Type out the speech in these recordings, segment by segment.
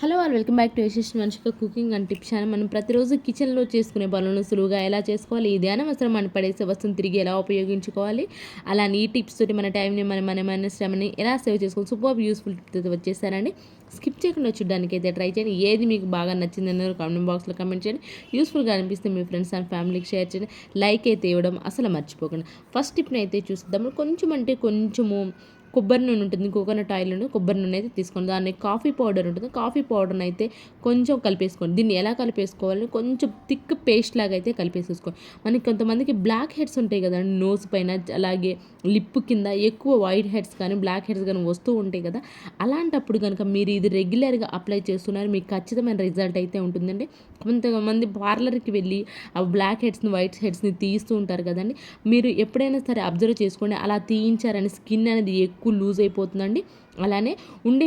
Hello all welcome back to SSSvini&Vanshika cooking and tips channel. మనం ప్రతిరోజు కిచెన్లో చేసుకునే పనులను సులువుగా ఎలా చేసుకోవాలి, ఇది అనవసరం మనం పడేసే వస్తువుని తిరిగి ఎలా ఉపయోగించుకోవాలి, అలానే ఈ టిప్స్ తోటి మన టైంని మన శ్రమని ఎలా సేవ్ చేసుకోవాలి, సూపర్ యూస్ఫుల్ టిప్స్ వచ్చేసారండి. స్కిప్ చేయకుండా చూడడానికి అయితే ట్రై చేయండి. ఏది మీకు బాగా నచ్చిందన్న కామెంట్ బాక్స్లో కమెంట్ చేయండి. యూస్ఫుల్గా అనిపిస్తే మీ ఫ్రెండ్స్ అండ్ ఫ్యామిలీకి షేర్ చేయండి. లైక్ అయితే ఇవ్వడం అసలు మర్చిపోకండి. ఫస్ట్ టిప్ని అయితే చూద్దాము. కొంచెము కొబ్బరి నూనె ఉంటుంది, కోకోనట్ ఆయిల్ నుండి కొబ్బరి నూనె అయితే తీసుకోండి. దాన్ని కాఫీ పౌడర్ ఉంటుంది, కాఫీ పౌడర్ని అయితే కొంచెం కలిపేసుకోండి. దీన్ని ఎలా కలిపేసుకోవాలని కొంచెం థిక్ పేస్ట్ లాగా అయితే కలిపేసేసుకోండి. మనకి కొంతమందికి బ్లాక్ హెడ్స్ ఉంటాయి కదండి, నోస్ పైన అలాగే లిప్ కింద ఎక్కువ వైట్ హెడ్స్ కానీ బ్లాక్ హెడ్స్ కానీ వస్తూ ఉంటాయి కదా. అలాంటప్పుడు కనుక మీరు ఇది రెగ్యులర్గా అప్లై చేస్తున్నారు, మీకు ఖచ్చితమైన రిజల్ట్ అయితే ఉంటుందండి. కొంతమంది పార్లర్కి వెళ్ళి ఆ బ్లాక్ హెడ్స్ని వైట్ హెడ్స్ని తీస్తూ ఉంటారు కదండి. మీరు ఎప్పుడైనా సరే అబ్జర్వ్ చేసుకోండి, అలా తీయించారని స్కిన్ అనేది ఎక్కువ లూజ్ అయిపోతుందండి. అలానే ఉండే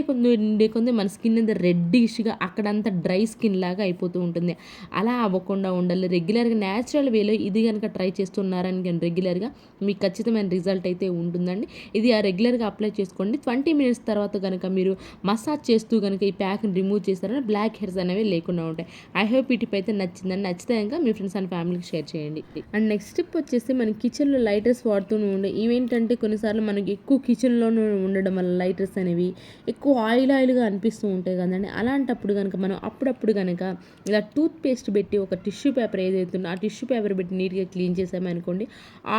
కొంది మన స్కిన్ అనేది రెడ్డిష్గా అక్కడంతా డ్రై స్కిన్ లాగా అయిపోతూ ఉంటుంది. అలా అవ్వకుండా ఉండాలి. రెగ్యులర్గా న్యాచురల్ వేలో ఇది కనుక ట్రై చేస్తున్నారని కానీ రెగ్యులర్గా మీకు ఖచ్చితమైన రిజల్ట్ అయితే ఉంటుందండి. ఇది రెగ్యులర్గా అప్లై చేసుకోండి. 20 minutes తర్వాత కనుక మీరు మసాజ్ చేస్తూ కనుక ఈ ప్యాక్ని రిమూవ్ చేస్తారని బ్లాక్ హెయిర్స్ అనేవి లేకుండా ఉంటాయి. ఐ హోప్ ఈ టిప్ అయితే నచ్చిందని. నచ్చితే కనుక మీ ఫ్రెండ్స్ అండ్ ఫ్యామిలీకి షేర్ చేయండి. అండ్ నెక్స్ట్ టిప్ వచ్చేసి మన కిచెన్లో లైటర్స్ వాడుతూనే ఉండే. ఇవేంటంటే కొన్నిసార్లు మనకి ఎక్కువ కిచెన్లోనే ఉండడం వల్ల లైటర్స్ అనేవి ఎక్కువ ఆయిల్గా అనిపిస్తూ ఉంటాయి కదండి. అలాంటప్పుడు కనుక మనం అప్పుడప్పుడు కనుక ఇలా టూత్ పేస్ట్ పెట్టి ఒక టిష్యూ పేపర్ ఏదైతుందో ఆ టిష్యూ పేపర్ పెట్టి నీట్గా క్లీన్ చేసామనుకోండి,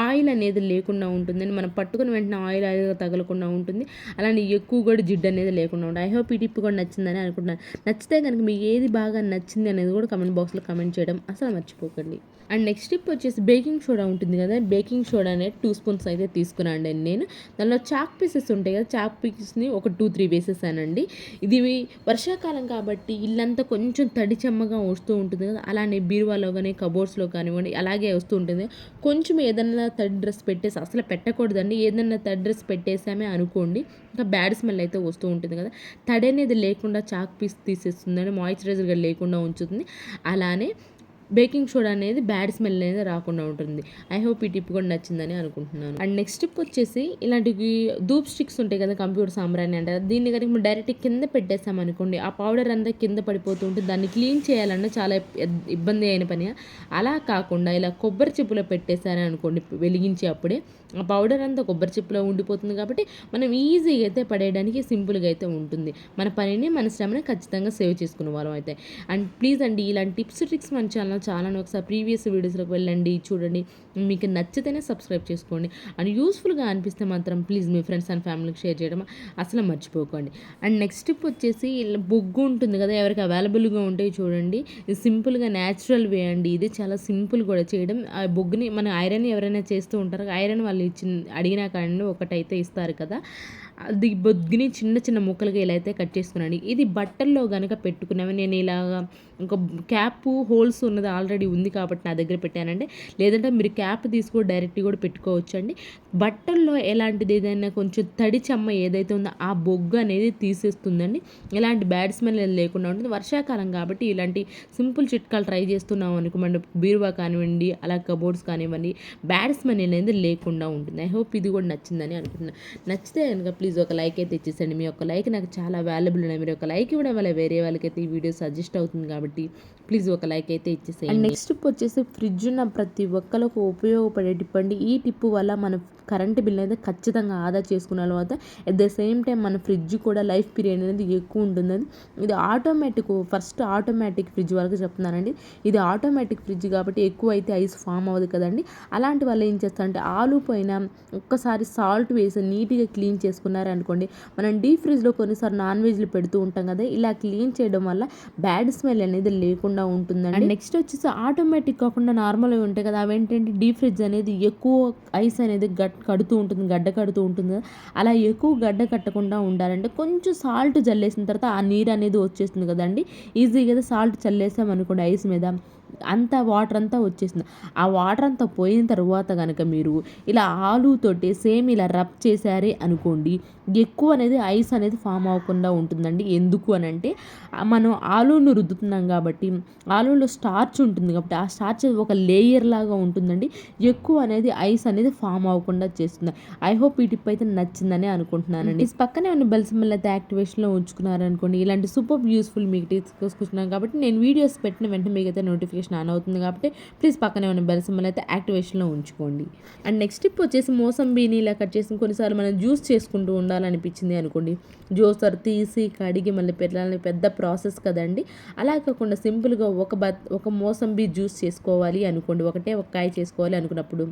ఆయిల్ అనేది లేకుండా ఉంటుందని, మనం పట్టుకుని వెంటనే ఆయిల్గా తగలకుండా ఉంటుంది. అలానే ఎక్కువ కూడా జిడ్డు అనేది లేకుండా ఉంటుంది. ఐ హోప్ ఈ టిప్ కూడా నచ్చిందని అనుకుంటున్నాను. నచ్చితే కనుక మీకు ఏది బాగా నచ్చింది అనేది కూడా కమెంట్ బాక్స్లో కమెంట్ చేయడం అసలు మర్చిపోకండి. అండ్ నెక్స్ట్ టిప్ వచ్చేసి బేకింగ్ సోడా ఉంటుంది కదా, బేకింగ్ సోడా అనేది 2 spoons అయితే తీసుకున్నాండి నేను. దానిలో చాక్ పీసెస్ ఉంటాయి కదా, చాక్ పీసెస్ని ఒక 2-3 వేసేసానండి. ఇది వర్షాకాలం కాబట్టి ఇల్లంతా కొంచెం తడి చెమ్మగా వస్తూ ఉంటుంది కదా, అలానే బీరువాలో కానీ కబోర్డ్స్లో కానివ్వండి అలాగే వస్తూ ఉంటుంది. కొంచెం ఏదన్నా తడి డ్రెస్ పెట్టేసి, అసలు పెట్టకూడదండి, ఏదన్నా తడి డ్రెస్ పెట్టేసామే అనుకోండి ఇంకా బ్యాడ్ స్మెల్ అయితే వస్తూ ఉంటుంది కదా. తడి అనేది లేకుండా చాక్ పీస్ తీసేస్తుందని, మాయిశ్చరైజర్గా లేకుండా ఉంచుతుంది. అలానే బేకింగ్ సోడా అనేది బ్యాడ్ స్మెల్ అనేది రాకుండా ఉంటుంది. ఐ హోప్ ఈ టిప్ కూడా నచ్చిందని అనుకుంటున్నాను. అండ్ నెక్స్ట్ టిప్ వచ్చేసి ఇలాంటివి ధూప్ స్టిక్స్ ఉంటాయి కదా, కంప్యూటర్ సాంబ్రాణి అంటారు. దీన్ని కనుక మనం డైరెక్ట్ కింద పెట్టేసామనుకోండి, ఆ పౌడర్ అంతా కింద పడిపోతూ ఉంటుంది. దాన్ని క్లీన్ చేయాలన్నా చాలా ఇబ్బంది అయిన పని. అలా కాకుండా ఇలా కొబ్బరి చిప్పులో పెట్టేసారని అనుకోండి, వెలిగించే అప్పుడే ఆ పౌడర్ అంతా కొబ్బరి చిప్పులో ఉండిపోతుంది కాబట్టి మనం ఈజీగా అయితే పడేయడానికి సింపుల్గా అయితే ఉంటుంది. మన పనిని మన శ్రమని ఖచ్చితంగా సేవ్ చేసుకునే వాళ్ళం అయితే. అండ్ ప్లీజ్ అండి, ఇలాంటి టిప్స్ ట్రిక్స్ మన ఛానల్ ఒకసారి ప్రీవియస్ వీడియోస్లోకి వెళ్ళండి, చూడండి. మీకు నచ్చితేనే సబ్స్క్రైబ్ చేసుకోండి. అండ్ యూస్ఫుల్గా అనిపిస్తే మాత్రం ప్లీజ్ మీ ఫ్రెండ్స్ అండ్ ఫ్యామిలీకి షేర్ చేయడం అసలు మర్చిపోకండి. అండ్ నెక్స్ట్ టిప్ వచ్చేసి బొగ్గు ఉంటుంది కదా, ఎవరికి అవైలబుల్గా ఉంటాయి చూడండి. ఇది సింపుల్గా న్యాచురల్ వే అండి. ఇది చాలా సింపుల్ కూడా చేయడం. ఆ బొగ్గుని మన ఐరన్ ఎవరైనా చేస్తూ ఉంటారు, ఐరన్ వాళ్ళు అడిగినా కానీ ఒకటైతే ఇస్తారు కదా, అది బొగ్గుని చిన్న చిన్న ముక్కలుగా ఇలా అయితే కట్ చేసుకున్నాను. ఇది బట్టల్లో కనుక పెట్టుకున్నాము. నేను ఇలాగా ఒక క్యాప్ హోల్స్ ఉన్నది ఆల్రెడీ ఉంది కాబట్టి నా దగ్గర పెట్టానండి. లేదంటే మీరు క్యాప్ తీసుకొని డైరెక్ట్గా కూడా పెట్టుకోవచ్చు అండి. బట్టల్లో ఎలాంటిది ఏదైనా కొంచెం తడి చెమ్మ ఏదైతే ఉందో ఆ బొగ్గు అనేది తీసేస్తుందండి. ఎలాంటి బ్యాడ్ స్మెల్ లేకుండా ఉంటుంది. వర్షాకాలం కాబట్టి ఇలాంటి సింపుల్ చిట్కాలు ట్రై చేస్తున్నాం అనుకో, మన బీరువా కానివ్వండి అలా కబోర్డ్స్ కానివ్వండి బ్యాడ్ స్మెల్ అనేది లేకుండా ఉంటుంది. ఐ హోప్ ఇది కూడా నచ్చిందని అనుకుంటున్నాను. నచ్చితే కనుక ప్లీజ్ ఒక లైక్ అయితే ఇచ్చేసండి. మీ యొక్క లైక్ నాకు చాలా వాల్యుబుల్ ఉన్నాయి. మీరు ఒక లైక్ ఇవ్వడం వల్ల వేరే వాళ్ళకైతే ఈ వీడియో సజెస్ట్ అవుతుంది కాబట్టి ప్లీజ్ ఒక లైక్ అయితే ఇచ్చేసేయండి. నెక్స్ట్ టిప్ వచ్చేసి ఫ్రిడ్జ్ ఉన్న ప్రతి ఒక్కరికి ఉపయోగపడే టిప్ అండి. ఈ టిప్ వల్ల మన కరెంట్ బిల్ అయితే ఖచ్చితంగా ఆదా చేసుకున్న తర్వాత అట్ ద సేమ్ టైం మన ఫ్రిడ్జ్ కూడా లైఫ్ పీరియడ్ అనేది ఎక్కువ ఉంటుందని. ఇది ఆటోమేటిక్ ఫ్రిడ్జ్ వరకు చెప్తున్నానండి. ఇది ఆటోమేటిక్ ఫ్రిడ్జ్ కాబట్టి ఎక్కువ అయితే ఐస్ ఫామ్ అవ్వదు కదండి. అలాంటి వాళ్ళు ఏం చేస్తారంటే ఆలు పైన ఒక్కసారి సాల్ట్ వేసి నీట్గా క్లీన్ చేసుకున్నారనుకోండి, మనం డీప్ ఫ్రిడ్జ్లో కొన్నిసార్లు నాన్ వెజ్లు పెడుతూ ఉంటాం కదా, ఇలా క్లీన్ చేయడం వల్ల బ్యాడ్ స్మెల్ అనేది లేకుండా ఉంటుందండి. అండ్ నెక్స్ట్ వచ్చేసి ఆటోమేటిక్ కాకుండా నార్మల్గా ఉంటాయి కదా, అవేంటంటే డీప్ ఫ్రిడ్జ్ అనేది ఎక్కువ ఐస్ అనేది గడ్డ కడుతూ ఉంటుంది కదా, అలా ఎక్కువ గడ్డ కట్టకుండా ఉండాలంటే కొంచెం సాల్ట్ జల్లేసిన తర్వాత ఆ నీరు అనేది వచ్చేస్తుంది కదండి. ఈజీగా సాల్ట్ చల్లేసామనుకోండి ఐస్ మీద, అంత వాటర్ అంతా వచ్చేసింది. ఆ వాటర్ అంతా పోయిన తర్వాత కనుక మీరు ఇలా ఆలుతోటి సేమ్ ఇలా రబ్ చేశారే అనుకోండి, ఎక్కువ అనేది ఐస్ అనేది ఫామ్ అవ్వకుండా ఉంటుందండి. ఎందుకు అని అంటే మనం ఆలూను రుద్దుతున్నాం కాబట్టి ఆలూలో స్టార్చ్ ఉంటుంది కాబట్టి ఆ స్టార్చ్ ఒక లేయర్ లాగా ఉంటుందండి. ఎక్కువ అనేది ఐస్ అనేది ఫామ్ అవ్వకుండా చేస్తుంది. ఐ హోప్ ఈ టిప్ అయితే నచ్చిందని అనుకుంటున్నానండి. పక్కనే ఉన్న బెల్ సింబల్ అయితే యాక్టివేషన్లో ఉంచుకున్నారనుకోండి, ఇలాంటి సూపర్ యూస్ఫుల్ మీకు టిప్స్ తీసుకొచ్చుకున్నాను కాబట్టి నేను వీడియోస్ పెట్టిన వెంటనే మీకు అయితే నోటిఫికేషన్ ఆన్ అవుతుంది కాబట్టి ప్లీజ్ పక్కనే ఉన్న బెల్ సింబల్ అయితే యాక్టివేషన్లో ఉంచుకోండి. అండ్ నెక్స్ట్ టిప్ వచ్చేసి మోసంబీని ఇలా కట్ చేసి కొన్నిసార్లు మనం జ్యూస్ చేసుకుంటూ ఉండాలనిపించింది అనుకోండి, జ్యూసర్ తీసి కడిగి మళ్ళీ పెట్టాలని పెద్ద ప్రాసెస్ కదండి. అలా కాకుండా సింపుల్గా ఒక మోసంబీ జ్యూస్ చేసుకోవాలి అనుకోండి, ఒకటే ఒక కాయ చేసుకోవాలి అనుకున్నప్పుడు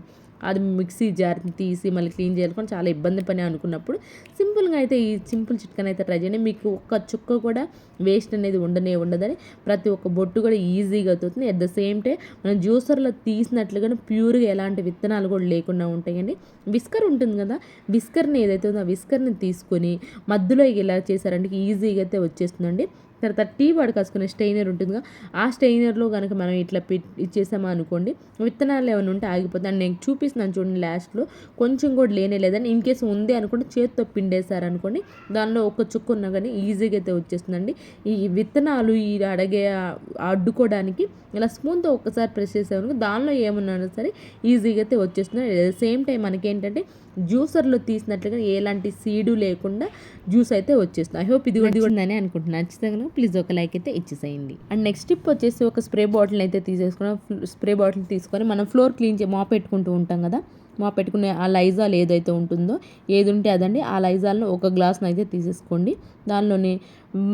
అది మిక్సీ జార్ తీసి మళ్ళీ క్లీన్ చేయాలని చాలా ఇబ్బంది పని అనుకున్నప్పుడు సింపుల్గా అయితే ఈ సింపుల్ చిట్కాని అయితే ట్రై చేయండి. మీకు ఒక్క చుక్క కూడా వేస్ట్ అనేది ఉండదని, ప్రతి ఒక్క బొట్టు కూడా ఈజీగా అవుతుంది. అట్ ద సేమ్ టైం మనం జ్యూసర్లో తీసినట్లుగానే ప్యూర్గా ఎలాంటి విత్తనాలు కూడా లేకుండా ఉంటాయండి. విస్కర్ ఉంటుంది కదా, విస్కర్ని ఏదైతే ఉందో ఆ విస్కర్ని తీసుకొని మధ్యలో ఇలా చేశారంటే ఈజీగా అయితే వచ్చేస్తుందండి. తర్వాత టీ వాడు కాసుకునే స్టెయినర్ ఉంటుందిగా, ఆ స్టెయినర్లో కనుక మనం ఇట్లా ఇచ్చేసామా అనుకోండి, విత్తనాలు ఏమైనా ఉంటే ఆగిపోతుంది. అండ్ నేను చూపిస్తున్నాను చూడండి, లాస్ట్లో కొంచెం కూడా లేదని ఇన్ కేసు ఉంది అనుకోండి చేతితో పిండేశారనుకోండి, దానిలో ఒక చుక్క ఉన్నా కానీ ఈజీగా అయితే వచ్చేస్తుందండి. ఈ విత్తనాలు ఈ అడ్డుకోవడానికి ఇలా స్పూన్తో ఒక్కసారి ప్రెస్ చేసామనుకో దానిలో ఏమన్నా సరే ఈజీగా అయితే వచ్చేస్తుంది. సేమ్ టైం మనకేంటంటే జ్యూసర్లో తీసినట్లుగా ఎలాంటి సీడు లేకుండా జ్యూస్ అయితే వచ్చేస్తుంది. ఐ హోప్ ఇది ఉందని అనుకుంటున్నాను. నచ్చితే ప్లీజ్ ఒక లైక్ అయితే ఇచ్చేసేయండి. అండ్ నెక్స్ట్ టిప్ వచ్చేసి ఒక స్ప్రే బాటిల్ అయితే స్ప్రే బాటిల్ తీసుకొని మనం ఫ్లోర్ క్లీన్ మాప్ పెట్టుకుంటూ ఉంటాం కదా, పెట్టుకునే ఆ లైజాల్ ఏదైతే ఉంటుందో ఏది ఉంటే అదండి, ఆ లైజాల్ను ఒక గ్లాస్ను అయితే తీసేసుకోండి. దానిలోనే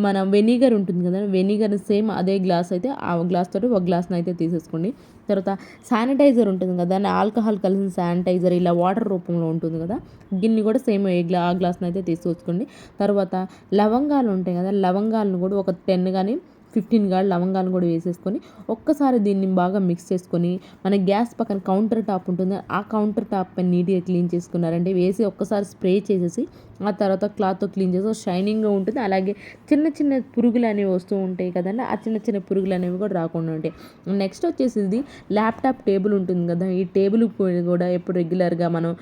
మన వెనిగర్ ఉంటుంది కదా, వెనిగర్ సేమ్ అదే గ్లాస్ అయితే ఆ గ్లాస్ తోటి ఒక గ్లాస్ను అయితే తీసేసుకోండి. తర్వాత శానిటైజర్ ఉంటుంది కదా, దాన్ని ఆల్కహాల్ కలిసిన శానిటైజర్ ఇలా వాటర్ రూపంలో ఉంటుంది కదా, గిన్ని కూడా సేమ్ ఆ గ్లాస్ను అయితే తీసుకొచ్చుకోండి. తర్వాత లవంగాలు ఉంటాయి కదా, లవంగాలను కూడా ఒక 10 కానీ 15 లవంగాలను కూడా వేసేసుకొని ఒక్కసారి దీన్ని బాగా మిక్స్ చేసుకొని మన గ్యాస్ పక్కన కౌంటర్ టాప్ ఉంటుంది, ఆ కౌంటర్ టాప్ పైన నీట్గా క్లీన్ చేసుకున్నారంటే వేసి ఒక్కసారి స్ప్రే చేసేసి ఆ తర్వాత క్లాత్తో క్లీన్ చేసి షైనింగ్గా ఉంటుంది. అలాగే చిన్న చిన్న పురుగులు అనేవి వస్తూ ఉంటాయి కదండి, ఆ చిన్న చిన్న పురుగులు అనేవి కూడా రాకుండా ఉంటాయి. నెక్స్ట్ వచ్చేసి ఇది ల్యాప్టాప్ టేబుల్ ఉంటుంది కదా, ఈ టేబుల్ కూడా ఎప్పుడు రెగ్యులర్గా మనం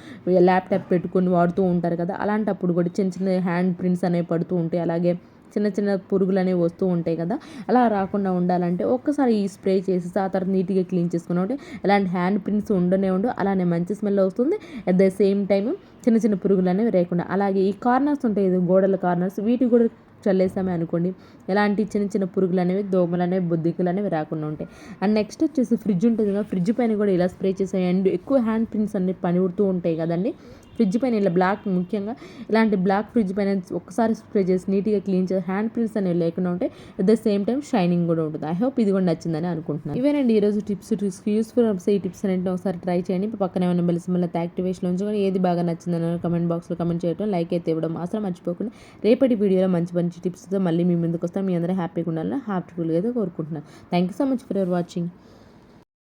ల్యాప్టాప్ పెట్టుకొని వాడుతూ ఉంటారు కదా, అలాంటప్పుడు కూడా చిన్న చిన్న హ్యాండ్ ప్రింట్స్ అనేవి పడుతూ ఉంటాయి. అలాగే చిన్న చిన్న పురుగులు అనేవి వస్తూ ఉంటాయి కదా, అలా రాకుండా ఉండాలంటే ఒక్కసారి ఈ స్ప్రే చేసి ఆ తర్వాత నీట్గా క్లీన్ చేసుకుని ఉంటే ఎలాంటి హ్యాండ్ ప్రింట్స్ ఉండవు, అలానే మంచి స్మెల్ వస్తుంది. అట్ ద సేమ్ టైం చిన్న చిన్న పురుగులు అనేవి లేకుండా. అలాగే ఈ కార్నర్స్ ఉంటాయి గోడల కార్నర్స్, వీటికి కూడా చల్లేసామే అనుకోండి, ఎలాంటి చిన్న చిన్న పురుగులు అనేవి దోమలు అనేవి బొద్దింకలు అనేవి రాకుండా ఉంటాయి. అండ్ నెక్స్ట్ వచ్చేసి ఫ్రిడ్జ్ ఉంటుంది కదా, ఫ్రిడ్జ్ పైన కూడా ఇలా స్ప్రే చేసేయండి. ఎక్కువ హ్యాండ్ ప్రింట్స్ అన్ని పనిపడుతూ ఉంటాయి కదండి, ఫ్రిడ్జ్ పైన ఇలా బ్లాక్, ముఖ్యంగా ఇలాంటి బ్లాక్ ఫ్రిడ్జ్ పైన ఒక్కసారి స్ప్రే చేసి నీట్గా క్లీన్ చేసి హ్యాండ్ ప్రింట్స్ అనేవి లేకుండా ఉంటాయి. At the same time shining కూడా ఉంటుంది. ఐ హోప్ ఇది కూడా నచ్చిందని అనుకుంటున్నాను. ఇవేనండి ఈరోజు టిప్స్ యూస్ఫుల్ ఈ టిప్స్ అనేవి ఒకసారి ట్రై చేయండి. పక్కనే ఉన్న బెల్ సింబల్ అయితే యాక్టివేషన్లో ఉంచుకొని ఏది బాగా నచ్చిందని కమెంట్ బాక్స్లో కమెంట్ చేయడం, లైక్ అయితే ఇవ్వడం మాత్రం మర్చిపోకుండా రేపటి వీడియోలో మంచి టిప్స్తో మళ్ళీ మీ ముందుకు వస్తాను. మీ అందరూ హ్యాపీగా ఉండాలని హ్యాపీఫుల్గా అయితే కోరుకుంటున్నాను. Thank you so much for your watching.